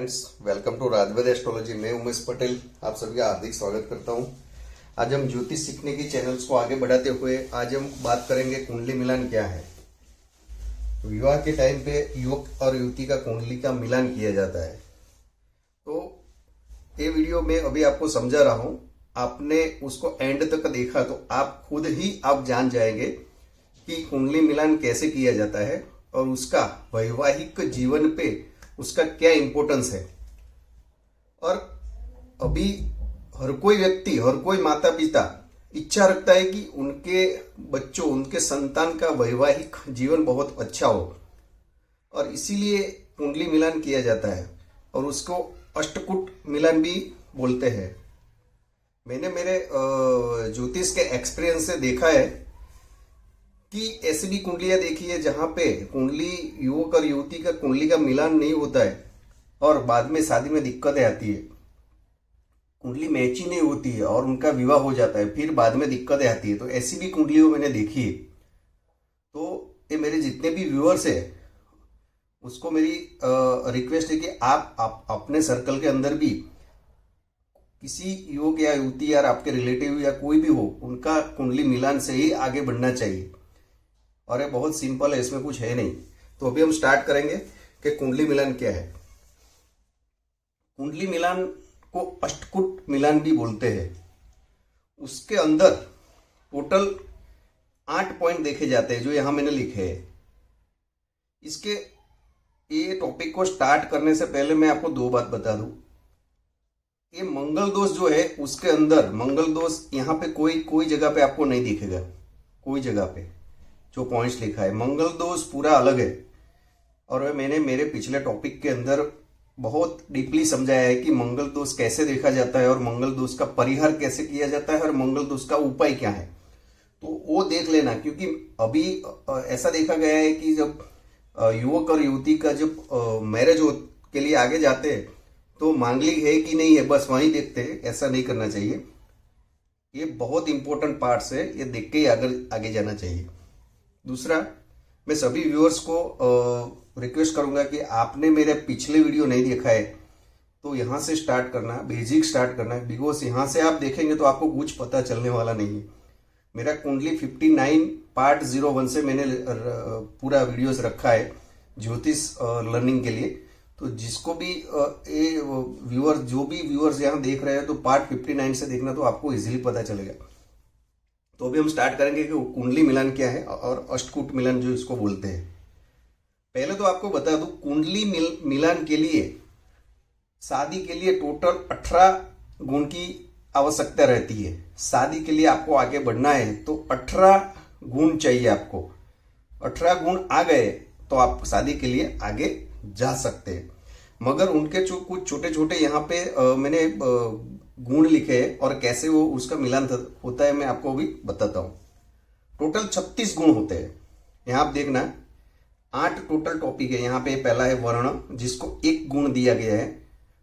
Friends, welcome to Rajved astrology. मैं उमेश पटेल आप सभी का हार्दिक स्वागत करता हूं। आज हम ज्योतिष सीखने की चैनल्स को आगे बढ़ाते हुए आज हम बात करेंगे कुंडली मिलान क्या है। विवाह के टाइम पे युवक और युवती का कुंडली का मिलान किया जाता है। तो ये वीडियो में अभी आपको समझा रहा हूं, आपने उसको एंड तक देखा तो आप खुद ही आप जान जाएंगे कि कुंडली मिलान कैसे किया जाता है और उसका वैवाहिक जीवन पे उसका क्या इंपॉर्टेंस है। और अभी हर कोई व्यक्ति, हर कोई माता पिता इच्छा रखता है कि उनके बच्चों, उनके संतान का वैवाहिक जीवन बहुत अच्छा हो और इसीलिए कुंडली मिलान किया जाता है और उसको अष्टकूट मिलान भी बोलते हैं। मैंने मेरे ज्योतिष के एक्सपीरियंस से देखा है कि ऐसी भी कुंडलियां देखी है जहां पे कुंडली युवक और युवती का कुंडली का मिलान नहीं होता है और बाद में शादी में दिक्कतें आती है, कुंडली मैच ही नहीं होती है और उनका विवाह हो जाता है, फिर बाद में दिक्कतें आती है। तो ऐसी भी कुंडलियों मैंने देखी है। तो ये मेरे जितने भी व्यूअर्स है उसको मेरी रिक्वेस्ट है कि आप अपने सर्कल के अंदर भी किसी युवक या युवती या आपके रिलेटिव या कोई भी हो, उनका कुंडली मिलान से ही आगे बढ़ना चाहिए। और ये बहुत सिंपल है, इसमें कुछ है नहीं। तो अभी हम स्टार्ट करेंगे कि कुंडली मिलान क्या है। कुंडली मिलान को अष्टकूट मिलान भी बोलते हैं। उसके अंदर टोटल 8 पॉइंट देखे जाते हैं जो यहां मैंने लिखे हैं। इसके ये टॉपिक को स्टार्ट करने से पहले मैं आपको 2 बात बता दूं। ये मंगल दोष जो है उसके अंदर मंगल दोष यहां पे कोई जगह पे आपको नहीं दिखेगा। कोई जगह पे जो पॉइंट्स लिखा है मंगल दोष पूरा अलग है। और मैंने मेरे पिछले टॉपिक के अंदर बहुत डीपली समझाया है कि मंगल दोष कैसे देखा जाता है और मंगल दोष का परिहार कैसे किया जाता है और मंगल दोष का उपाय क्या है। तो वो देख लेना, क्योंकि अभी ऐसा देखा गया है कि जब युवक और युवती का जब मैरिज के लिए आगे जाते हैं तो मांगलिक है कि नहीं है बस वहीं देखते हैं। ऐसा नहीं करना चाहिए। ये बहुत इंपॉर्टेंट पार्ट्स है, ये देख के ही आगे जाना चाहिए। दूसरा, मैं सभी व्यूअर्स को रिक्वेस्ट करूंगा कि आपने मेरे पिछले वीडियो नहीं देखा है तो यहां से स्टार्ट करना, बेसिक स्टार्ट करना है, बिकॉज यहां से आप देखेंगे तो आपको कुछ पता चलने वाला नहीं है। मेरा कुंडली 59 पार्ट 01 से मैंने पूरा वीडियोस रखा है ज्योतिष लर्निंग के लिए। तो जिसको भी व्यूअर्स, जो भी व्यूअर्स यहां देख रहे हैं तो पार्ट 59 से देखना, तो आपको इजीली पता चलेगा। तो अभी हम स्टार्ट करेंगे कि कुंडली मिलान क्या है और अष्टकूट मिलान जो इसको बोलते हैं। पहले तो आपको बता दूं, कुंडली मिलान के लिए शादी के लिए टोटल 18 गुण की आवश्यकता रहती है। शादी के लिए आपको आगे बढ़ना है तो 18 गुण चाहिए आपको। 18 गुण आ गए तो आप शादी के लिए आगे जा सकते हैं। मगर उनके जो कुछ छोटे छोटे यहाँ पे मैंने गुण लिखे हैं और कैसे वो उसका मिलान होता है मैं आपको अभी बताता हूं। टोटल 36 गुण होते हैं। यहां आप देखना 8 टोटल टॉपिक है। यहाँ पे पहला है वर्ण जिसको 1 गुण दिया गया है।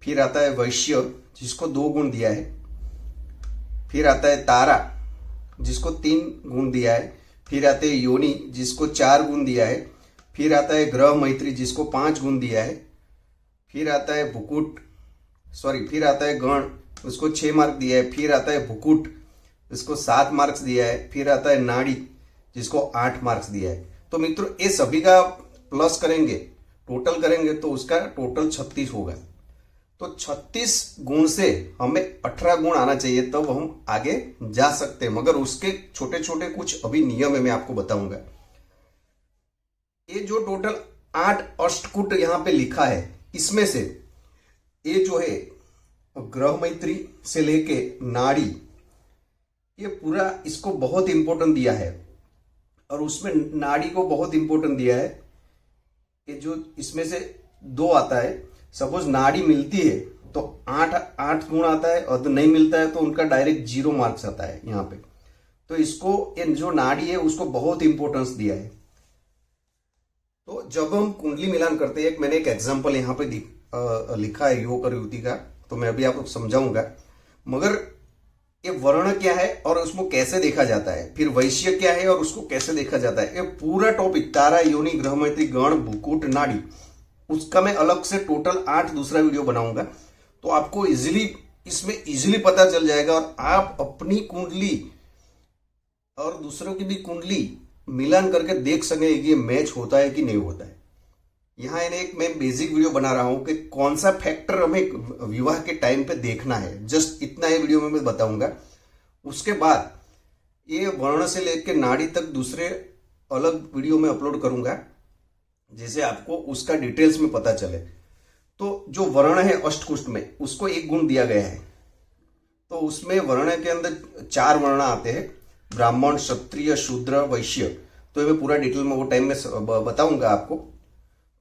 फिर आता है वैश्य जिसको 2 गुण दिया है। फिर आता है तारा जिसको 3 गुण दिया है। फिर आते हैं योनि जिसको 4 गुण दिया है। फिर आता है ग्रह मैत्री जिसको 5 गुण दिया है। फिर आता है फिर आता है गण, उसको 6 मार्क दिया है। फिर आता है भुकुट, इसको 7 मार्क्स दिया है। फिर आता है नाड़ी जिसको 8 मार्क्स दिया है। तो मित्रों ये सभी का प्लस करेंगे, टोटल करेंगे तो उसका टोटल 36 होगा। तो 36 गुण से हमें 18 गुण आना चाहिए तब तो हम आगे जा सकते हैं। मगर उसके छोटे छोटे कुछ अभी नियम है, मैं आपको बताऊंगा। ये जो टोटल 8 अष्टकूट यहां पे लिखा है, इसमें से ये जो है ग्रह मैत्री से लेके नाड़ी, ये पूरा इसको बहुत इंपॉर्टेंट दिया है। और उसमें नाड़ी को बहुत इंपॉर्टेंट दिया है। ये जो इसमें से 2 आता है, सपोज नाड़ी मिलती है तो 8 गुण आता है और तो नहीं मिलता है तो उनका डायरेक्ट 0 मार्क्स आता है यहाँ पे। तो इसको ये जो नाड़ी है उसको बहुत इंपॉर्टेंस दिया है। तो जब हम कुंडली मिलान करते हैं, मैंने एक एग्जाम्पल यहाँ पे लिखा है युवक और युवती का, तो मैं अभी आपको समझाऊंगा। मगर ये वर्ण क्या है और उसको कैसे देखा जाता है, फिर वैश्य क्या है और उसको कैसे देखा जाता है, ये पूरा टॉपिक तारा, योनि, ग्रह मैत्री, गण, भुकुट, नाड़ी, उसका मैं अलग से टोटल 8 दूसरा वीडियो बनाऊंगा, तो आपको इसमें इजीली पता चल जाएगा और आप अपनी कुंडली और दूसरों की भी कुंडली मिलान करके देख सकेंगे कि ये मैच होता है कि नहीं होता है। यहाँ एक मैं बेसिक वीडियो बना रहा हूं कि कौन सा फैक्टर हमें विवाह के टाइम पे देखना है, जस्ट इतना ही वीडियो में मैं बताऊंगा। उसके बाद ये वर्ण से लेकर नाड़ी तक दूसरे अलग वीडियो में अपलोड करूंगा, जैसे आपको उसका डिटेल्स में पता चले। तो जो वर्ण है अष्टकुष्ट में, उसको एक गुण दिया गया है, तो उसमें वर्ण के अंदर 4 वर्ण आते हैं, ब्राह्मण, क्षत्रिय, शूद्र, वैश्य। तो मैं पूरा डिटेल में वो टाइम में बताऊंगा आपको।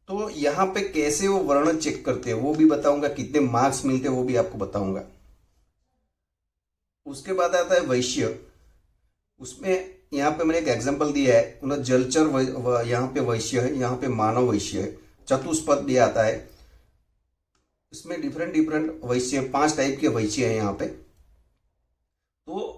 तो यहाँ पे कैसे वो वर्ण चेक करते हैं वो भी बताऊंगा, कितने मार्क्स मिलते हैं वो भी आपको बताऊंगा। उसके बाद आता है वैश्य। उसमें यहाँ पे मैंने एक एग्जांपल दिया है, उन्हें जलचर यहाँ पे वैश्य है, यहाँ पे मानव वैश्य है। चतुष्पद भी आता है, इसमें डिफरेंट वैश्य, 5 टाइप के वैश्य है यहाँ पे। तो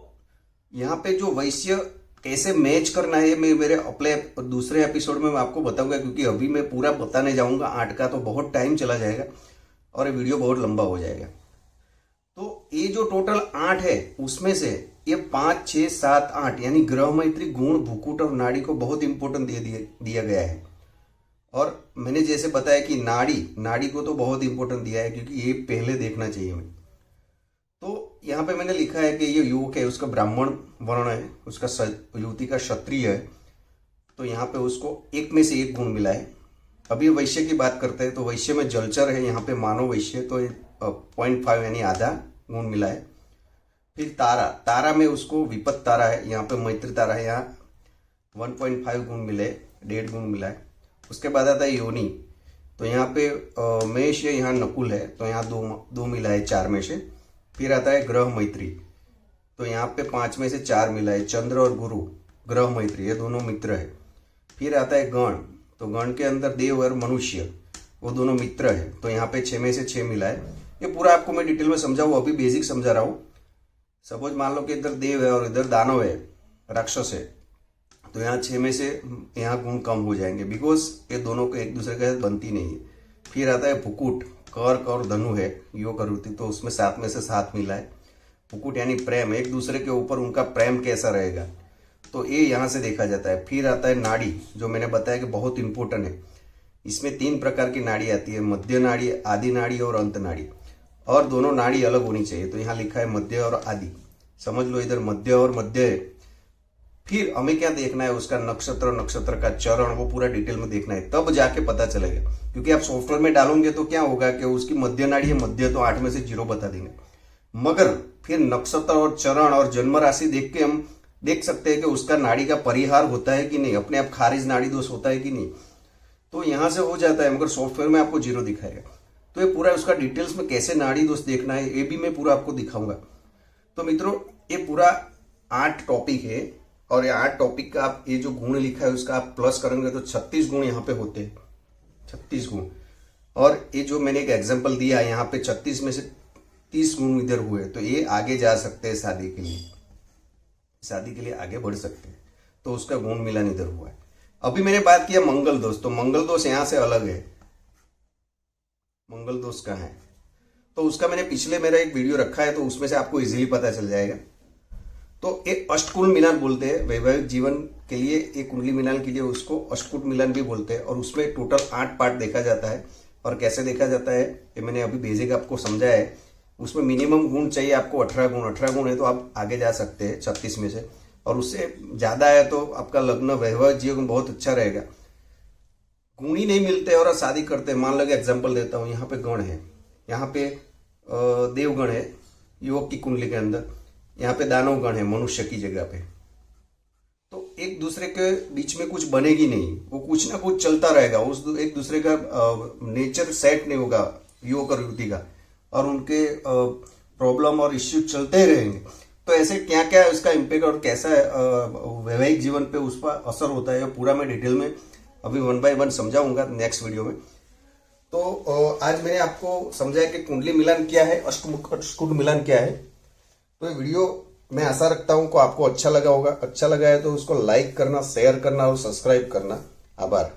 यहाँ पे जो वैश्य कैसे मैच करना है मैं मेरे अपने दूसरे एपिसोड में मैं आपको बताऊंगा, क्योंकि अभी मैं पूरा बताने जाऊंगा 8 का तो बहुत टाइम चला जाएगा और ये वीडियो बहुत लंबा हो जाएगा। तो ये जो टोटल 8 है उसमें से ये 5, 6, 7, 8 यानी ग्रह मैत्री, गुण, भुकुट और नाड़ी को बहुत इंपॉर्टेंट दिया गया है। और मैंने जैसे बताया कि नाड़ी को तो बहुत इंपॉर्टेंट दिया है, क्योंकि ये पहले देखना चाहिए हमें। तो यहाँ पे मैंने लिखा है कि ये युवक है, उसका ब्राह्मण वर्ण है, उसका युवती का क्षत्रिय है, तो यहाँ पे उसको एक में से एक गुण मिला है। अभी वैश्य की बात करते हैं, तो वैश्य में जलचर है, यहाँ पे मानव वैश्य, तो 0.5 यानी आधा गुण मिला है। फिर तारा में उसको विपत तारा है, यहाँ पे मैत्री तारा है, यहाँ 1.5 गुण मिले, 1.5 गुण मिला है। उसके बाद आता है योनि, तो यहाँ पे मेष है, यहाँ नकुल है, तो यहाँ 2 मिला है 4 में से। फिर आता है ग्रह मैत्री, तो यहाँ पे 5 में से 4 मिला है, चंद्र और गुरु ग्रह मैत्री, ये दोनों मित्र है। फिर आता है गण, तो गण के अंदर देव और मनुष्य, वो दोनों मित्र है, तो यहाँ पे 6 में से 6 मिला है। ये पूरा आपको मैं डिटेल में समझाऊँ, अभी बेसिक समझा रहा हूँ। सपोज मान लो कि इधर देव है और इधर दानव है, राक्षस है, तो यहाँ 6 में से यहाँ गुण कम हो जाएंगे, बिकॉज ये दोनों को एक दूसरे के साथ बनती नहीं है। फिर आता है भुकुट, कर्क और धनु है योग रुति, तो उसमें 7 में से 7 मिला है। भुकुट यानी प्रेम, एक दूसरे के ऊपर उनका प्रेम कैसा रहेगा, तो ये यहाँ से देखा जाता है। फिर आता है नाड़ी, जो मैंने बताया कि बहुत इंपॉर्टेंट है। इसमें 3 प्रकार की नाड़ी आती है, मध्य नाड़ी, आदि नाड़ी और अंत नाड़ी, और दोनों नाड़ी अलग होनी चाहिए। तो यहाँ लिखा है मध्य और आदि, समझ लो इधर मध्य और मध्य है। फिर हमें क्या देखना है, उसका नक्षत्र का चरण, वो पूरा डिटेल में देखना है, तब जाके पता चलेगा। क्योंकि आप सॉफ्टवेयर में डालोगे तो क्या होगा कि उसकी मध्य नाड़ी है, मध्य तो 8 में से 0 बता देंगे, मगर फिर नक्षत्र और चरण और जन्म राशि देख के हम देख सकते हैं कि उसका नाड़ी का परिहार होता है कि नहीं, अपने आप खारिज नाड़ी दोष होता है कि नहीं। तो यहां से हो जाता है, मगर सॉफ्टवेयर में आपको 0 दिखाएगा। तो ये पूरा उसका डिटेल्स में कैसे नाड़ी दोष देखना है ये भी मैं पूरा आपको दिखाऊंगा। तो मित्रों ये पूरा 8 टॉपिक है, और ये 8 टॉपिक का आप ये जो गुण लिखा है उसका आप प्लस करेंगे तो 36 गुण यहाँ पे होते हैं, 36 गुण। और ये जो मैंने एक एग्जांपल दिया है यहाँ पे 36 में से 30 गुण इधर हुए, तो ये आगे जा सकते हैं शादी के लिए आगे बढ़ सकते हैं, तो उसका गुण मिलान इधर हुआ है। अभी मैंने बात किया मंगल दोष, तो मंगल दोष यहाँ से अलग है। मंगल दोष कहाँ है, तो उसका मैंने पिछले मेरा एक वीडियो रखा है, तो उसमें से आपको इजीली पता चल जाएगा। तो एक अष्टकुल मिलान बोलते हैं, वैवाहिक जीवन के लिए एक कुंडली मिलान के लिए उसको अष्टकुट मिलान भी बोलते हैं। और उसमें टोटल 8 पार्ट देखा जाता है, और कैसे देखा जाता है ये मैंने अभी बेसिक आपको समझाया है। उसमें मिनिमम गुण चाहिए आपको 18 गुण है तो आप आगे जा सकते हैं 36 में से, और उससे ज्यादा है तो आपका लग्न वैवाहिक जीवन बहुत अच्छा रहेगा। गुण ही नहीं मिलते और शादी करते हैं, मान लो एग्जाम्पल देता हूँ, यहाँ पे गण है, यहाँ पे देवगण है युवक की कुंडली के अंदर, यहाँ पे दानव गण है मनुष्य की जगह पे, तो एक दूसरे के बीच में कुछ बनेगी नहीं, वो कुछ ना कुछ चलता रहेगा, उस एक दूसरे का नेचर सेट नहीं होगा युवक और युवती का, और उनके प्रॉब्लम और इश्यू चलते ही रहेंगे। तो ऐसे क्या क्या है उसका इम्पैक्ट और कैसा वैवाहिक जीवन पे उस पर असर होता है, पूरा मैं डिटेल में अभी 1 बाय 1 समझाऊंगा नेक्स्ट वीडियो में। तो आज मैंने आपको समझाया कि कुंडली मिलान क्या है, अष्टकुट मिलान क्या है। तो ये वीडियो मैं आशा रखता हूं कि आपको अच्छा लगा होगा। अच्छा लगा है तो उसको लाइक करना, शेयर करना और सब्सक्राइब करना। आभार।